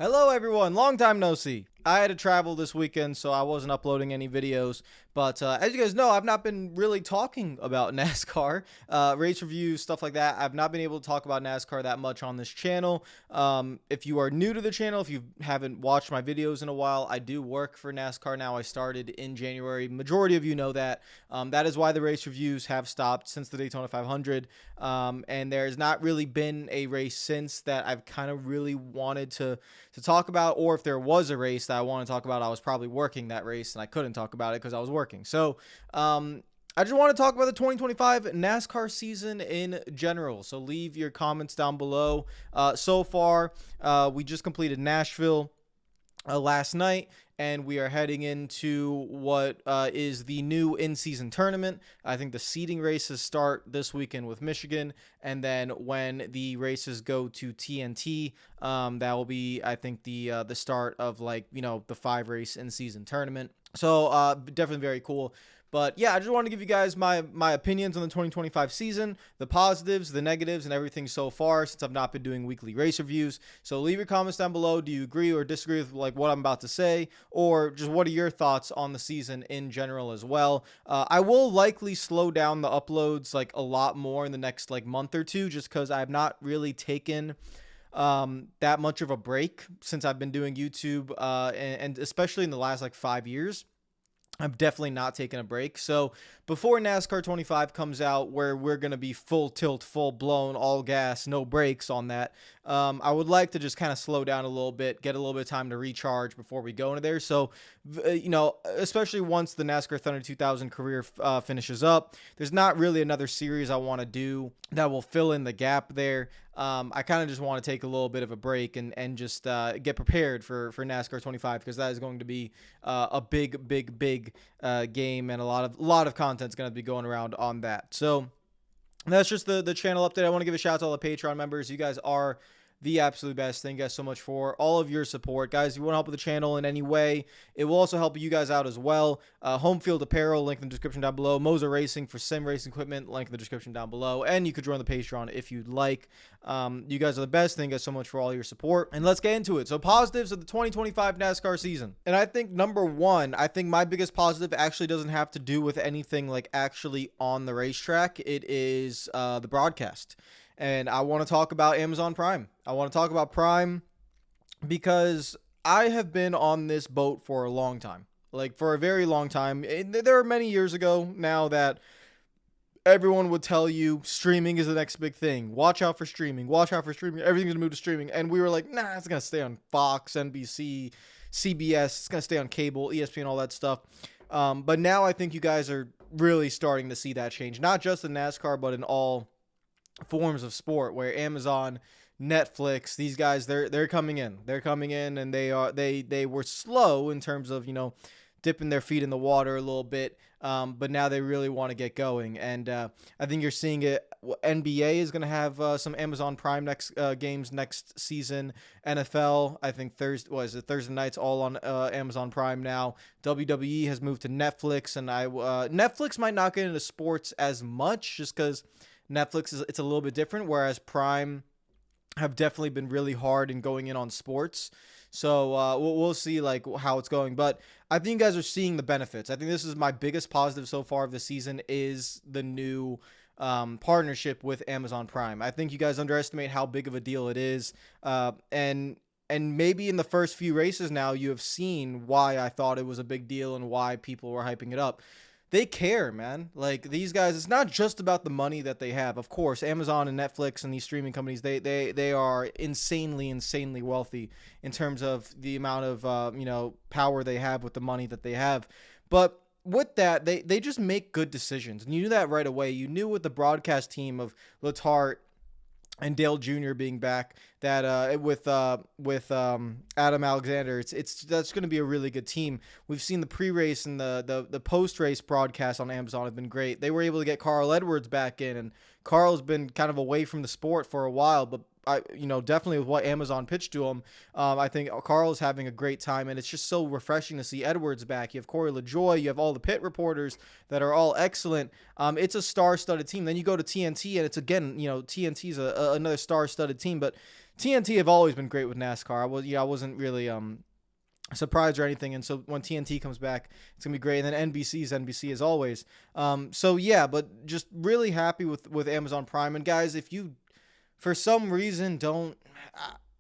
Hello everyone, long time no see. I had to travel this weekend, so I wasn't uploading any videos. But as you guys know, I've not been really talking about NASCAR, race reviews, stuff like that. I've not been able to talk about NASCAR that much on this channel. If you are new to the channel, if you haven't watched my videos in a while, I do work for NASCAR now. I started in January. Majority of you know that. That is why the race reviews have stopped since the Daytona 500. And there's not really been a race since that I've kind of really wanted to talk about, or if there was a race that I want to talk about, I was probably working that race and I couldn't talk about it because I was working. So I just want to talk about the 2025 NASCAR season in general. So leave your comments down below. So far, we just completed Nashville last night, and we are heading into what is the new in-season tournament. I think the seeding races start this weekend with Michigan, and then when the races go to TNT, that will be, I think, the start of the 5-race in-season tournament. So definitely very cool. But yeah, I just wanted to give you guys my opinions on the 2025 season, the positives, the negatives, and everything so far, since I've not been doing weekly race reviews. So leave your comments down below. Do you agree or disagree with what I'm about to say, or just what are your thoughts on the season in general as well? I will likely slow down the uploads a lot more in the next month or two, just because I have not really taken that much of a break since I've been doing YouTube, and especially in the last 5 years. I've definitely not taken a break. So before NASCAR 25 comes out, where we're going to be full tilt, full blown, all gas, no brakes on that, I would like to just kind of slow down a little bit, get a little bit of time to recharge before we go into there. So, especially once the NASCAR Thunder 2000 career finishes up, there's not really another series I want to do that will fill in the gap there. I kind of just want to take a little bit of a break and just get prepared for NASCAR 25, because that is going to be a big game, and a lot of content's going to be going around on that. So that's just the channel update. I want to give a shout out to all the Patreon members. You guys are the absolute best. Thank you guys so much for all of your support. Guys, if you want to help with the channel in any way, it will also help you guys out as well. Home Field Apparel, link in the description down below. Moser Racing for sim racing equipment, link in the description down below. And you could join the Patreon if you'd like. You guys are the best. Thank you guys so much for all your support. And let's get into it. So positives of the 2025 NASCAR season. And I think number one, I think my biggest positive actually doesn't have to do with anything actually on the racetrack. It is the broadcast. And I want to talk about Amazon Prime. I want to talk about Prime because I have been on this boat for a long time. For a very long time. There are many years ago now that everyone would tell you streaming is the next big thing. Watch out for streaming. Watch out for streaming. Everything's going to move to streaming. And we were like, nah, it's going to stay on Fox, NBC, CBS. It's going to stay on cable, ESPN, all that stuff. But now I think you guys are really starting to see that change. Not just in NASCAR, but in all forms of sport, where Amazon, Netflix, these guys, they're coming in. They're coming in, and they were slow in terms of, dipping their feet in the water a little bit. But now they really want to get going. And I think you're seeing it. NBA is going to have some Amazon Prime games next season. NFL, I think Thursday nights all on Amazon Prime now. WWE has moved to Netflix, and Netflix might not get into sports as much, just because Netflix it's a little bit different, whereas Prime have definitely been really hard in going in on sports. So we'll see how it's going, but I think you guys are seeing the benefits. I think this is my biggest positive so far of the season, is the new partnership with Amazon Prime. I think you guys underestimate how big of a deal it is, and maybe in the first few races now you have seen why I thought it was a big deal and why people were hyping it up. They care, man. These guys, it's not just about the money that they have. Of course, Amazon and Netflix and these streaming companies, they are insanely wealthy in terms of the amount of power they have with the money that they have. But with that, they just make good decisions, and you knew that right away. You knew with the broadcast team of Letarte and Dale Jr. being back, that with Adam Alexander, that's going to be a really good team. We've seen the pre-race and the post-race broadcast on Amazon have been great. They were able to get Carl Edwards back in, and Carl's been kind of away from the sport for a while, but definitely with what Amazon pitched to him, I think Carl is having a great time, and it's just so refreshing to see Edwards back. You have Corey LaJoie, you have all the pit reporters that are all excellent. It's a star-studded team. Then you go to TNT, and it's again, TNT's another star-studded team, but TNT have always been great with NASCAR. I wasn't really surprised or anything. And so when TNT comes back, it's gonna be great. And then NBC's NBC as always. So yeah, but just really happy with Amazon Prime. And guys, if you for some reason don't,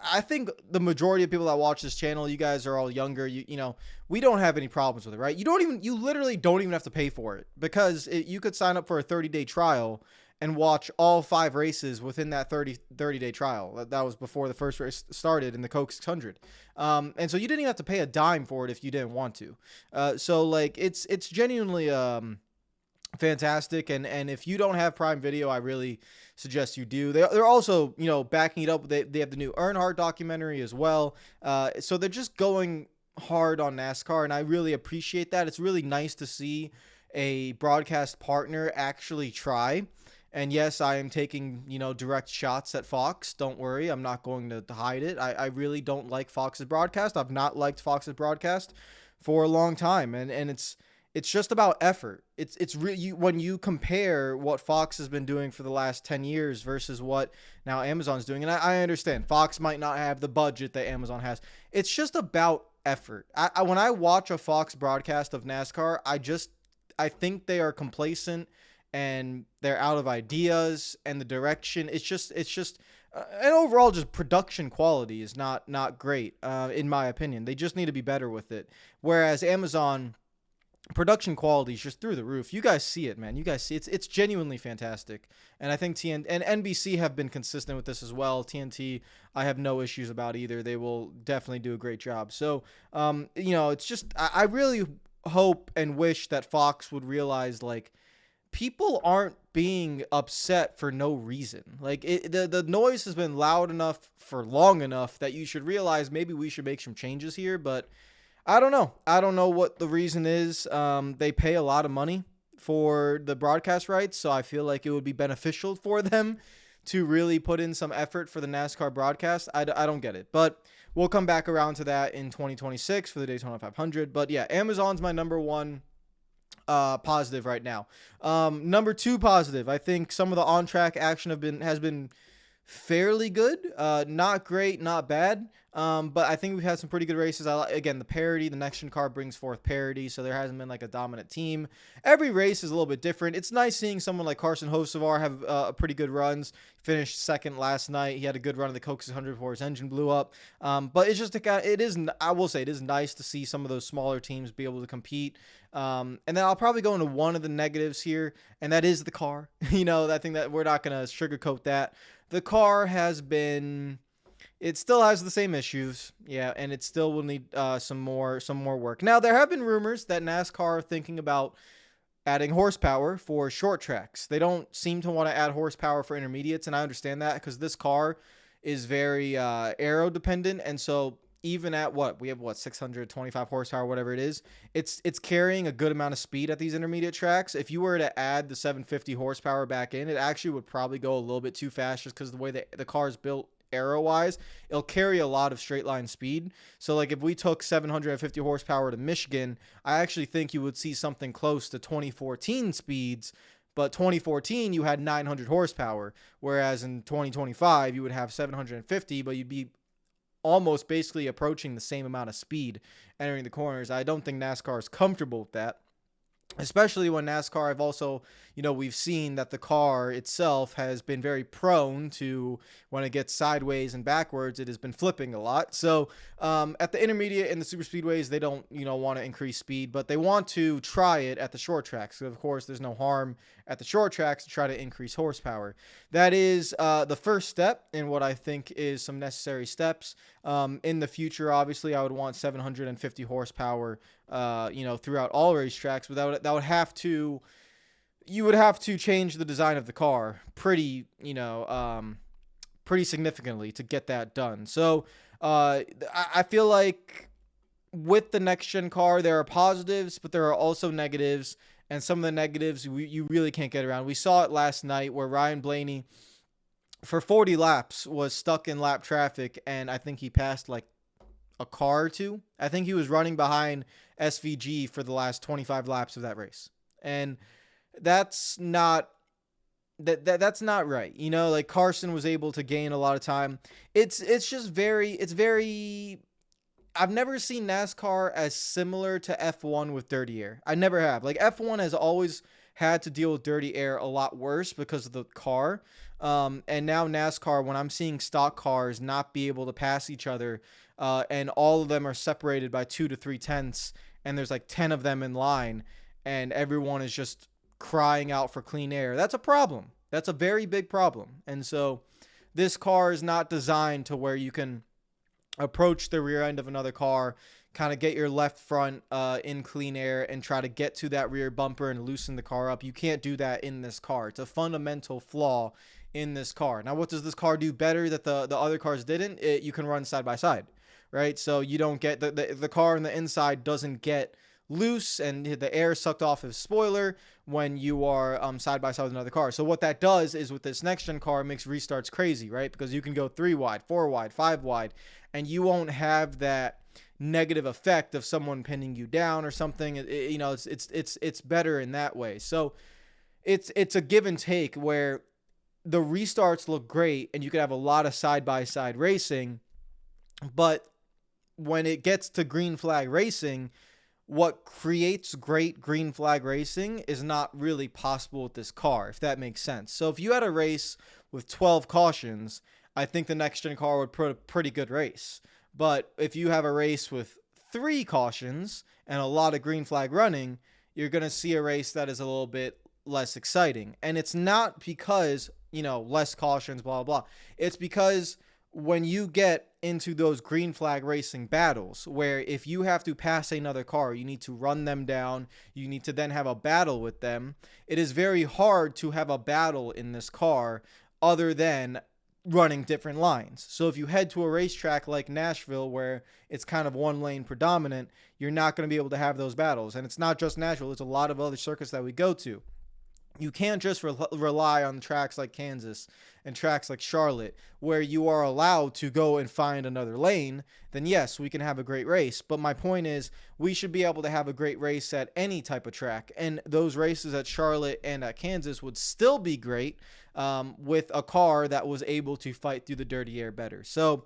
I think the majority of people that watch this channel, you guys are all younger. You know, we don't have any problems with it, right? You literally don't even have to pay for it, because you could sign up for a 30-day trial and watch all 5 races within that 30-day trial. That was before the first race started in the Coke 600. And so you didn't even have to pay a dime for it if you didn't want to. So like it's genuinely fantastic. And if you don't have Prime Video, I really suggest you do. They're also, you know, backing it up. They have the new Earnhardt documentary as well. So they're just going hard on NASCAR, and I really appreciate that. It's really nice to see a broadcast partner actually try. And yes, I am taking, you know, direct shots at Fox. Don't worry, I'm not going to hide it. I really don't like Fox's broadcast. I've not liked Fox's broadcast for a long time, and it's just about effort. It's really, when you compare what Fox has been doing for the last 10 years versus what now Amazon's doing, and I understand Fox might not have the budget that Amazon has. It's just about effort. When I watch a Fox broadcast of NASCAR, I think they are complacent and they're out of ideas, and the direction, it's just and overall just production quality is not great, in my opinion. They just need to be better with it. Whereas Amazon, production quality is just through the roof. You guys see it, man. You guys see it's genuinely fantastic. And I think TNT and NBC have been consistent with this as well. TNT, I have no issues about either. They will definitely do a great job. So, you know, it's just, I really hope and wish that Fox would realize, like, people aren't being upset for no reason. Like, the noise has been loud enough for long enough that you should realize maybe we should make some changes here. But I don't know. I don't know what the reason is. They pay a lot of money for the broadcast rights, so I feel like it would be beneficial for them to really put in some effort for the NASCAR broadcast. I don't get it. But we'll come back around to that in 2026 for the Daytona 500. But yeah, Amazon's my number one positive right now. Number 2 positive, I think some of the on-track action has been fairly good. Not great, not bad. But I think we've had some pretty good races. Again, the parity, the next gen car brings forth parity, so there hasn't been like a dominant team. Every race is a little bit different. It's nice seeing someone like Carson Hocevar have pretty good runs. Finished second last night. He had a good run of the Coke 600 before his engine blew up. But it's just I will say it is nice to see some of those smaller teams be able to compete. And then I'll probably go into one of the negatives here, and that is the car. You know, I think that we're not going to sugarcoat that. The car it still has the same issues, yeah, and it still will need some more work. Now, there have been rumors that NASCAR are thinking about adding horsepower for short tracks. They don't seem to want to add horsepower for intermediates, and I understand that because this car is very aero dependent, and so even at we have 625 horsepower, whatever it is, it's carrying a good amount of speed at these intermediate tracks. If you were to add the 750 horsepower back in, it actually would probably go a little bit too fast just because the way the car is built aero wise. It'll carry a lot of straight line speed. So like if we took 750 horsepower to Michigan, I actually think you would see something close to 2014 speeds. But 2014 you had 900 horsepower, whereas in 2025 you would have 750, but you'd be almost basically approaching the same amount of speed entering the corners. I don't think NASCAR is comfortable with that, especially when NASCAR, I've also, you know, we've seen that the car itself has been very prone to, when it gets sideways and backwards, it has been flipping a lot. So at the intermediate and the super speedways, they don't, you know, want to increase speed, but they want to try it at the short tracks. So of course, there's no harm at the short tracks to try to increase horsepower. That is the first step in what I think is some necessary steps. In the future, obviously, I would want 750 horsepower, you know, throughout all racetracks, but you would have to change the design of the car pretty significantly to get that done. So I feel like with the next gen car, there are positives, but there are also negatives. And some of the negatives you really can't get around. We saw it last night where Ryan Blaney, for 40 laps, was stuck in lap traffic, and I think he passed like a car or two. I think he was running behind SVG for the last 25 laps of that race. And that's not that's not right. You know, like Carson was able to gain a lot of time. It's just very. I've never seen NASCAR as similar to F1 with dirty air. I never have. Like F1 has always had to deal with dirty air a lot worse because of the car. And now NASCAR, when I'm seeing stock cars not be able to pass each other, and all of them are separated by 2 to 3 tenths, and there's like 10 of them in line, and everyone is just crying out for clean air. That's a problem. That's a very big problem. And so this car is not designed to where you can approach the rear end of another car, kind of get your left front in clean air and try to get to that rear bumper and loosen the car up. You can't do that in this car. It's a fundamental flaw in this car. Now, what does this car do better that the other cars didn't? You can run side by side, right? So you don't get the car on the inside doesn't get loose and the air sucked off his spoiler when you are side by side with another car. So what that does is with this next gen car, it makes restarts crazy, right? Because you can go 3 wide, 4 wide, 5 wide, and you won't have that negative effect of someone pinning you down or something. It's better in that way. So it's a give and take where the restarts look great and you could have a lot of side by side racing, but when it gets to green flag racing, what creates great green flag racing is not really possible with this car, if that makes sense. So if you had a race with 12 cautions, I think the next gen car would put a pretty good race. But if you have a race with 3 cautions and a lot of green flag running, you're going to see a race that is a little bit less exciting. And it's not because, less cautions, blah, blah, blah. It's because when you get into those green flag racing battles where if you have to pass another car, you need to run them down, you need to then have a battle with them, it is very hard to have a battle in this car other than running different lines. So if you head to a racetrack like Nashville where it's kind of one lane predominant, you're not going to be able to have those battles. And it's not just Nashville, it's a lot of other circuits that we go to. You can't just rely on tracks like Kansas and tracks like Charlotte where you are allowed to go and find another lane. Then yes, we can have a great race. But my point is we should be able to have a great race at any type of track. And those races at Charlotte and at Kansas would still be great with a car that was able to fight through the dirty air better. So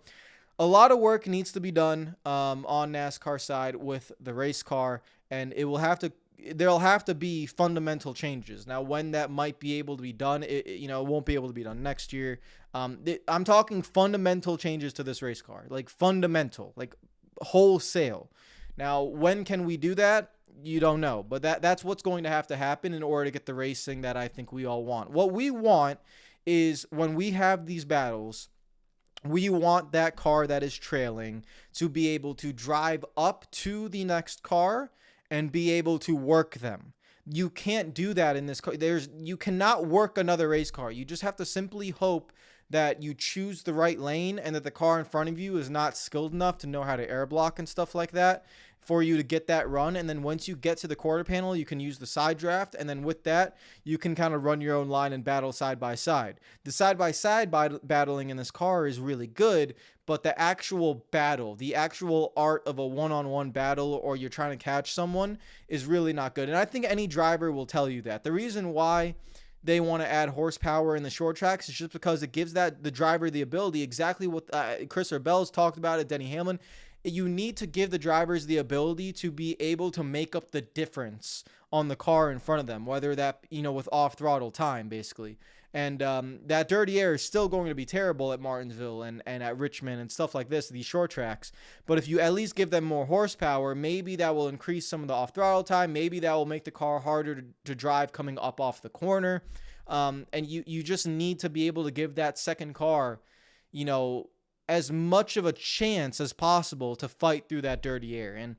a lot of work needs to be done on NASCAR side with the race car, and there'll have to be fundamental changes. Now, when that might be able to be done, it won't be able to be done next year. I'm talking fundamental changes to this race car, like fundamental, like wholesale. Now, when can we do that? You don't know, but that's what's going to happen in order to get the racing that I think we all want. What we want is when we have these battles, we want that car that is trailing to be able to drive up to the next car and be able to work them. You can't do that in this car. You cannot work another race car. You just have to simply hope that you choose the right lane and that the car in front of you is not skilled enough to know how to air block and stuff like that for you to get that run. And then once you get to the quarter panel, you can use the side draft. And then with that, you can kind of run your own line and battle side by side. The side by side battling in this car is really good, but the actual battle, the actual art of a one-on-one battle, or you're trying to catch someone, is really not good. And I think any driver will tell you that. The reason why they want to add horsepower in the short tracks is just because it gives the driver the ability, exactly what Chris Bell's talked about at Denny Hamlin. You need to give the drivers the ability to be able to make up the difference on the car in front of them, whether that, with off throttle time, basically. And that dirty air is still going to be terrible at Martinsville and at Richmond and stuff like this, these short tracks. But if you at least give them more horsepower, maybe that will increase some of the off throttle time. Maybe that will make the car harder to drive coming up off the corner. And you just need to be able to give that second car, as much of a chance as possible to fight through that dirty air. And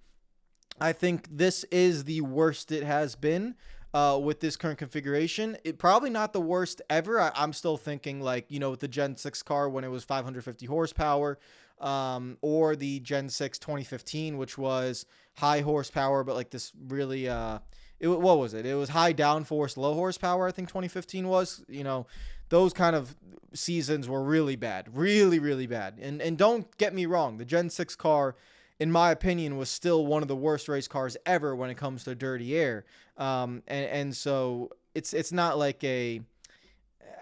I think this is the worst it has been with this current configuration. It probably not the worst ever. I'm still thinking with the Gen 6 car when it was 550 horsepower, or the Gen 6 2015, which was high horsepower, but like this really, what was it? It was high downforce, low horsepower, I think 2015 was. Those kind of seasons were really bad. Really, really bad. And don't get me wrong, the Gen 6 car, in my opinion, was still one of the worst race cars ever when it comes to dirty air. And so it's not like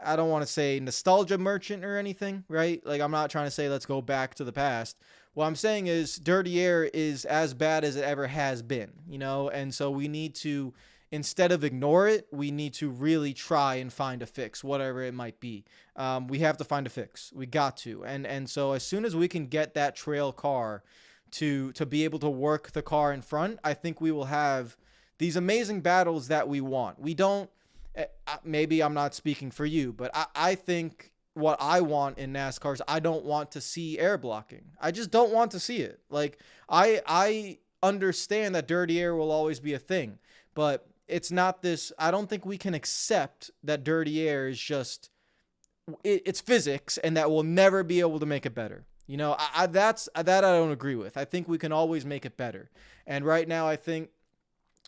I don't want to say nostalgia merchant or anything, right? Like, I'm not trying to say let's go back to the past. What I'm saying is dirty air is as bad as it ever has been, and so we need to, instead of ignore it, we need to really try and find a fix, whatever it might be. We have to find a fix. We got to. And so as soon as we can get that trail car to be able to work the car in front, I think we will have these amazing battles that we want. We don't, maybe I'm not speaking for you, but I think what I want in NASCAR is I don't want to see air blocking. I just don't want to see it. Like, I understand that dirty air will always be a thing, but it's not this. I don't think we can accept that dirty air is just, it's physics and that we'll never be able to make it better. That's that I don't agree with. I think we can always make it better. And right now, I think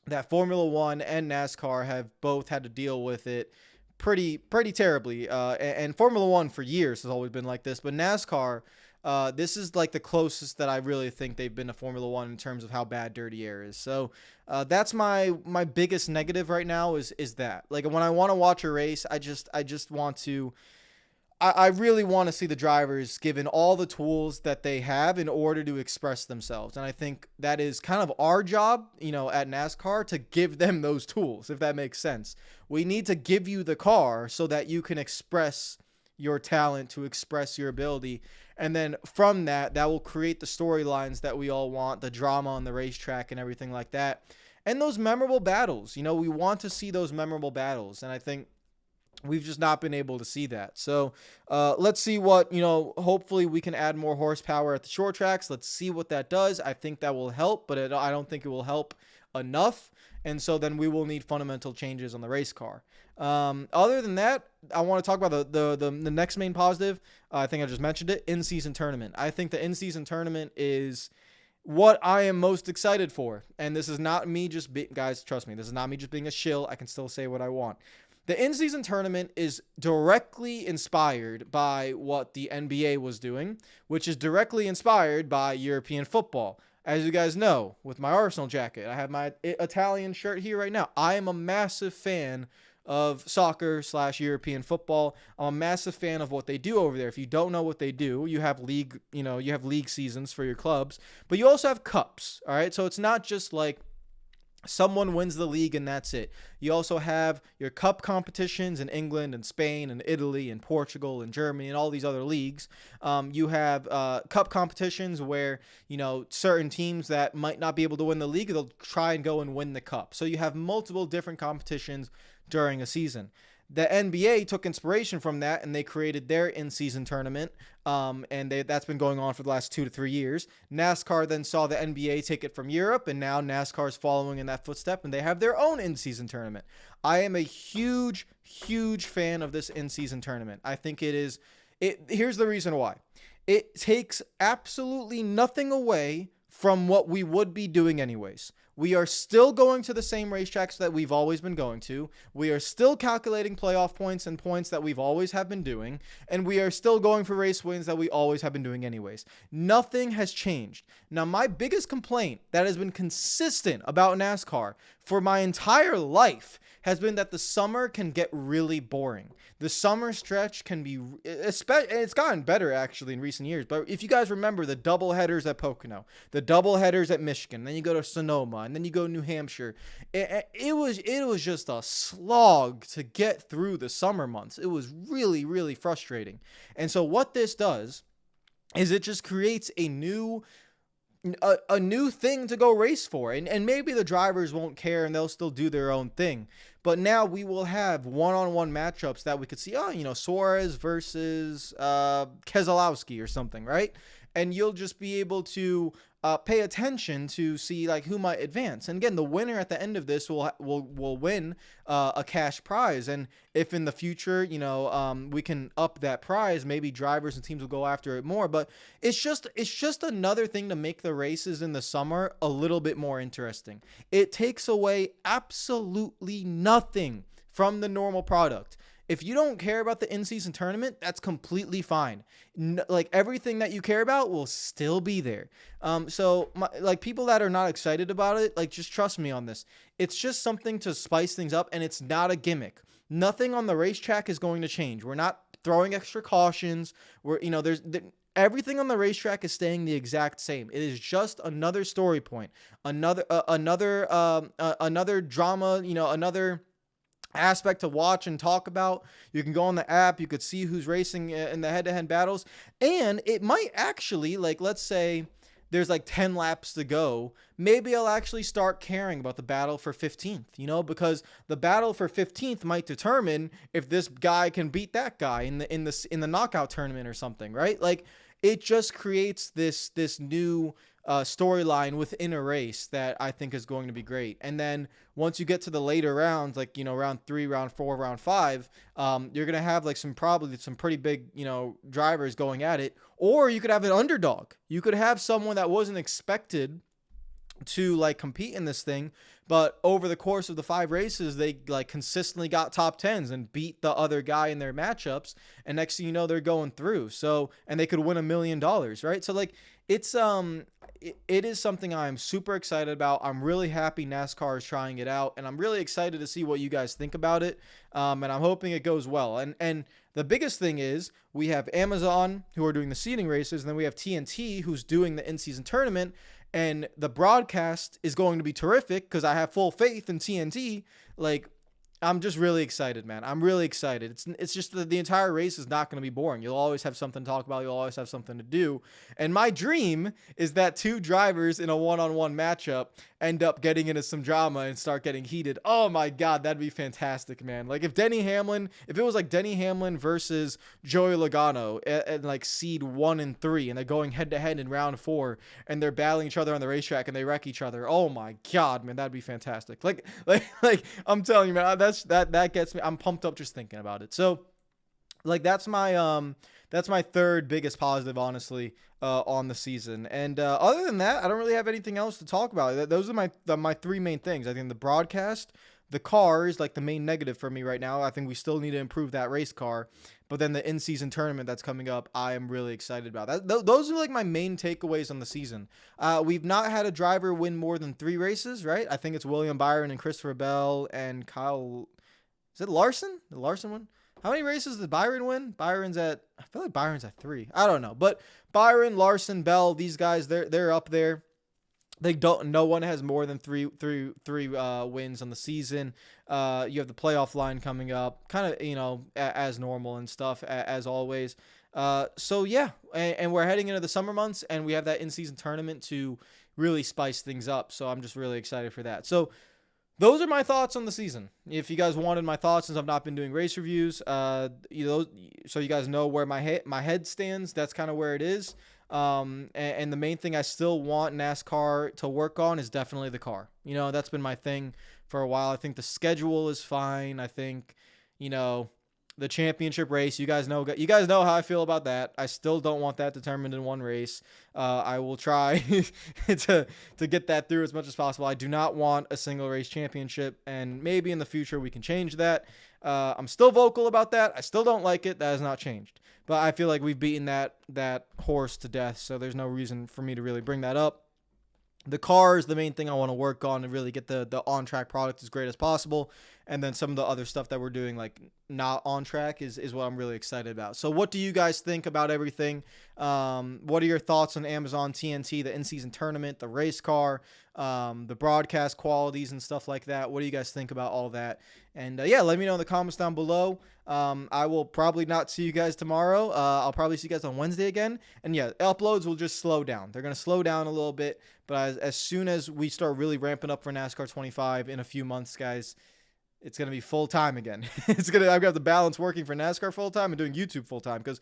that Formula One and NASCAR have both had to deal with it pretty terribly. And Formula One for years has always been like this, but NASCAR, this is like the closest that I really think they've been to Formula One in terms of how bad dirty air is. So that's my biggest negative right now is that, like, when I want to watch a race, I just want to. I really want to see the drivers given all the tools that they have in order to express themselves. And I think that is kind of our job, at NASCAR, to give them those tools, if that makes sense. We need to give you the car so that you can express your talent, to express your ability. And then from that will create the storylines that we all want, the drama on the racetrack and everything like that. And those memorable battles, we want to see those memorable battles. And I think we've just not been able to see that. So let's see what, hopefully we can add more horsepower at the short tracks. Let's see what that does. I think that will help, but I don't think it will help enough. And so then we will need fundamental changes on the race car. Other than that, I want to talk about the next main positive. I think I just mentioned it, in-season tournament. I think the in-season tournament is what I am most excited for. And this is not me just guys, trust me, this is not me just being a shill. I can still say what I want. The in-season tournament is directly inspired by what the NBA was doing, which is directly inspired by European football. As you guys know, with my Arsenal jacket, I have my Italian shirt here right now. I am a massive fan of soccer/European football. I'm a massive fan of what they do over there. If you don't know what they do, you have league seasons for your clubs, but you also have cups. All right. So it's not just like someone wins the league and that's it. You also have your cup competitions in England and Spain and Italy and Portugal and Germany and all these other leagues. You have cup competitions where, certain teams that might not be able to win the league, they'll try and go and win the cup. So you have multiple different competitions during a season. The NBA took inspiration from that and they created their in-season tournament. That's been going on for the last 2 to 3 years. NASCAR then saw the NBA take it from Europe, and now NASCAR is following in that footstep, and they have their own in-season tournament. I am a huge fan of this in-season tournament. I think here's the reason why. It takes absolutely nothing away from what we would be doing anyways. We are still going to the same racetracks that we've always been going to. We are still calculating playoff points and points that we've always have been doing. And we are still going for race wins that we always have been doing anyways. Nothing has changed. Now, my biggest complaint that has been consistent about NASCAR for my entire life has been that the summer can get really boring. The summer stretch can be, it's gotten better actually in recent years, but if you guys remember the double headers at Pocono, the double headers at Michigan, then you go to Sonoma, and then you go to New Hampshire, it was just a slog to get through the summer months. It was really frustrating. And so what this does is it just creates a new thing to go race for. And maybe the drivers won't care and they'll still do their own thing. But now we will have one-on-one matchups that we could see, Suarez versus Keselowski or something, right? And you'll just be able to pay attention to see like who might advance. And again, the winner at the end of this will win a cash prize. And if in the future, we can up that prize, maybe drivers and teams will go after it more. But it's just another thing to make the races in the summer a little bit more interesting. It takes away absolutely nothing from the normal product. If you don't care about the in-season tournament, that's completely fine. Like everything that you care about will still be there. Like people that are not excited about it, like just trust me on this. It's just something to spice things up, and it's not a gimmick. Nothing on the racetrack is going to change. We're not throwing extra cautions. Everything on the racetrack is staying the exact same. It is just another story point, another drama, another aspect to watch and talk about. You can go on the app, you could see who's racing in the head-to-head battles, and it might actually, like, let's say there's like 10 laps to go, maybe I'll actually start caring about the battle for 15th, because the battle for 15th might determine if this guy can beat that guy in the knockout tournament or something, right? Like, it just creates this new storyline within a race that I think is going to be great. And then once you get to the later rounds, like, round 3, round 4, round 5, you're going to have like probably some pretty big, drivers going at it. Or you could have an underdog. You could have someone that wasn't expected to like compete in this thing, but over the course of the 5 races, they like consistently got top 10s and beat the other guy in their matchups. And next thing you know, they're going through. So, and they could win $1 million, right? So like, it's, it is something I'm super excited about. I'm really happy NASCAR is trying it out, and I'm really excited to see what you guys think about it. And I'm hoping it goes well. And the biggest thing is we have Amazon, who are doing the seeding races, and then we have TNT, who's doing the in-season tournament. And the broadcast is going to be terrific because I have full faith in TNT. Like, I'm just really excited, man. I'm really excited. It's just that the entire race is not going to be boring. You'll always have something to talk about. You'll always have something to do. And my dream is that 2 drivers in a one-on-one matchup end up getting into some drama and start getting heated. Oh my God, that'd be fantastic, man. Like if it was like Denny Hamlin versus Joey Logano and like seed 1 and 3, and they're going head to head in round 4, and they're battling each other on the racetrack and they wreck each other. Oh my God, man, that'd be fantastic. Like I'm telling you, man, that gets me. I'm pumped up just thinking about it. So like that's my third biggest positive, honestly, on the season. And other than that, I don't really have anything else to talk about. Those are my 3 main things. I think the broadcast, the car is like the main negative for me right now. I think we still need to improve that race car. But then the in-season tournament that's coming up, I am really excited about that. Those are like my main takeaways on the season. We've not had a driver win more than 3 races, right? I think it's William Byron and Christopher Bell and Kyle. Is it Larson? The Larson one? How many races did Byron win? I feel like Byron's at 3. I don't know. But Byron, Larson, Bell, these guys, they're up there. No one has more than three wins on the season. You have the playoff line coming up, kind of, as normal and stuff, as always. So yeah, and we're heading into the summer months, and we have that in-season tournament to really spice things up. So I'm just really excited for that. So those are my thoughts on the season. If you guys wanted my thoughts, since I've not been doing race reviews, so you guys know where my head stands, that's kind of where it is. And the main thing I still want NASCAR to work on is definitely the car. That's been my thing for a while. I think the schedule is fine. I think, the championship race, you guys know how I feel about that. I still don't want that determined in one race. I will try to get that through as much as possible. I do not want a single race championship, and maybe in the future we can change that. I'm still vocal about that. I still don't like it. That has not changed. But I feel like we've beaten that horse to death, so there's no reason for me to really bring that up. The car is the main thing I want to work on and really get the on-track product as great as possible. And then some of the other stuff that we're doing, like not on track, is what I'm really excited about. So what do you guys think about everything? What are your thoughts on Amazon TNT, the in-season tournament, the race car, the broadcast qualities and stuff like that? What do you guys think about all that? And yeah, let me know in the comments down below. I will probably not see you guys tomorrow. I'll probably see you guys on Wednesday again. And yeah, uploads will just slow down. They're going to slow down a little bit. But as soon as we start really ramping up for NASCAR 25 in a few months, guys, it's going to be full time again. I've got the balance working for NASCAR full time and doing YouTube full time, because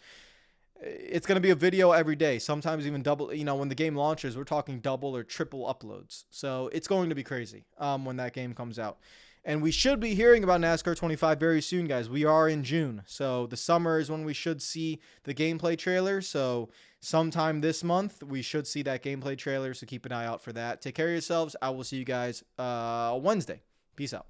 it's going to be a video every day, sometimes even double. When the game launches, we're talking double or triple uploads. So it's going to be crazy when that game comes out. And we should be hearing about NASCAR 25 very soon, guys. We are in June. So the summer is when we should see the gameplay trailer. So sometime this month, we should see that gameplay trailer. So keep an eye out for that. Take care of yourselves. I will see you guys Wednesday. Peace out.